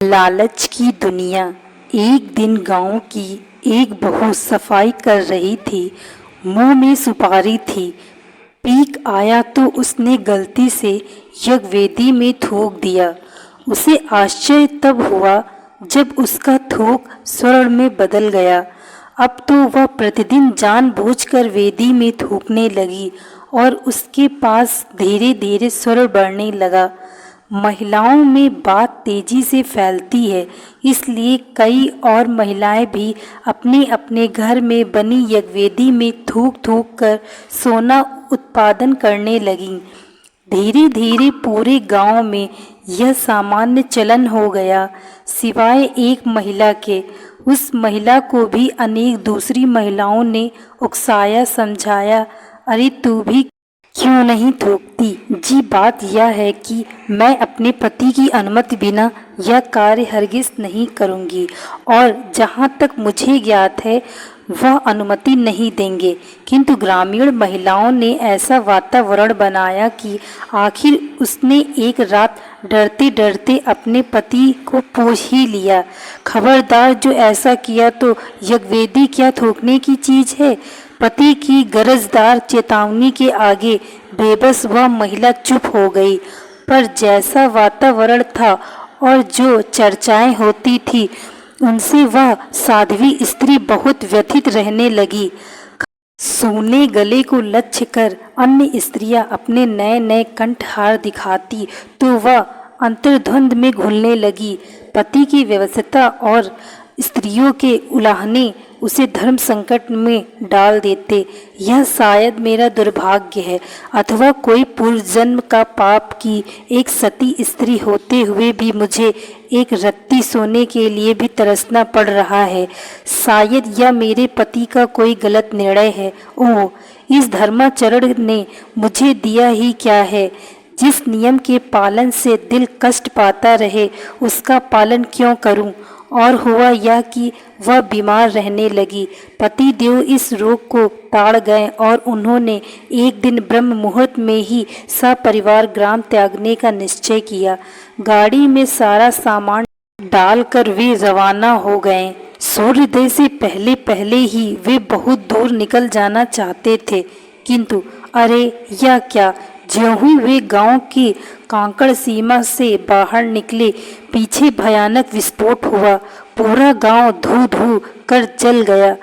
लालच की दुनिया। एक दिन गांव की एक बहू सफाई कर रही थी। मुंह में सुपारी थी। पीक आया तो उसने गलती से यज्ञवेदी में थूक दिया। उसे आश्चर्य तब हुआ जब उसका थूक स्वर्ण में बदल गया। अब तो वह प्रतिदिन जानबूझकर वेदी में थूकने लगी और उसके पास धीरे धीरे स्वर्ण बढ़ने लगा। महिलाओं में बात तेजी से फैलती है, इसलिए कई और महिलाएं भी अपने अपने घर में बनी यज्ञवेदी में थूक थूक कर सोना उत्पादन करने लगीं। धीरे धीरे पूरे गांव में यह सामान्य चलन हो गया, सिवाय एक महिला के। उस महिला को भी अनेक दूसरी महिलाओं ने उकसाया, समझाया, अरे तू भी क्यों नहीं थूकती? जी, बात यह है कि मैं अपने पति की अनुमति बिना यह कार्य हरगिज नहीं करूंगी और जहाँ तक मुझे ज्ञात है वह अनुमति नहीं देंगे। किंतु ग्रामीण महिलाओं ने ऐसा वातावरण बनाया कि आखिर उसने एक रात डरते डरते अपने पति को पूछ ही लिया, खबरदार, जो ऐसा किया तो यज्ञवेदी क्या थूकने की चीज है? पति की गरजदार चेतावनी के आगे बेबस वह महिला चुप हो गई। पर जैसा वातावरण था और जो चर्चाएं होती थी, उनसे वह साध्वी स्त्री बहुत व्यथित रहने लगी। सोने गले को लक्ष्य कर अन्य स्त्रियां अपने नए नए कंठहार दिखाती तो वह अंतर्द्वंद में घुलने लगी। पति की व्यवस्था और स्त्रियों के उलाहने उसे धर्म संकट में डाल देते। यह शायद मेरा दुर्भाग्य है अथवा कोई पूर्व जन्म का पाप कि एक सती स्त्री होते हुए भी मुझे एक रत्ती सोने के लिए भी तरसना पड़ रहा है। शायद यह मेरे पति का कोई गलत निर्णय है। ओह, इस धर्माचरण ने मुझे दिया ही क्या है? जिस नियम के पालन से दिल कष्ट पाता रहे उसका पालन क्यों करूं? और हुआ यह कि वह बीमार रहने लगी। पति देव इस रोग को ताड़ गए और उन्होंने एक दिन ब्रह्म मुहूर्त में ही सपरिवार ग्राम त्यागने का निश्चय किया। गाड़ी में सारा सामान डालकर वे रवाना हो गए। सूर्योदय से पहले पहले ही वे बहुत दूर निकल जाना चाहते थे, किंतु अरे यह क्या! ज्यों ही वे गांव की कांकड़ सीमा से बाहर निकले, पीछे भयानक विस्फोट हुआ। पूरा गांव धू धू कर जल गया।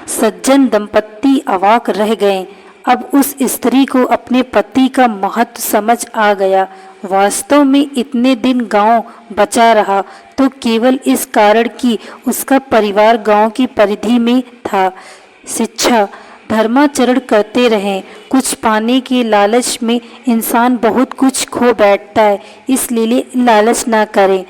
सज्जन दंपत्ति अवाक रह गए। अब उस स्त्री को अपने पति का महत्व समझ आ गया। वास्तव में इतने दिन गांव बचा रहा तो केवल इस कारण कि उसका परिवार गांव की परिधि में था। शिक्षा, धर्माचरण करते रहें। कुछ पाने के लालच में इंसान बहुत कुछ खो बैठता है, इसलिए लालच ना करें।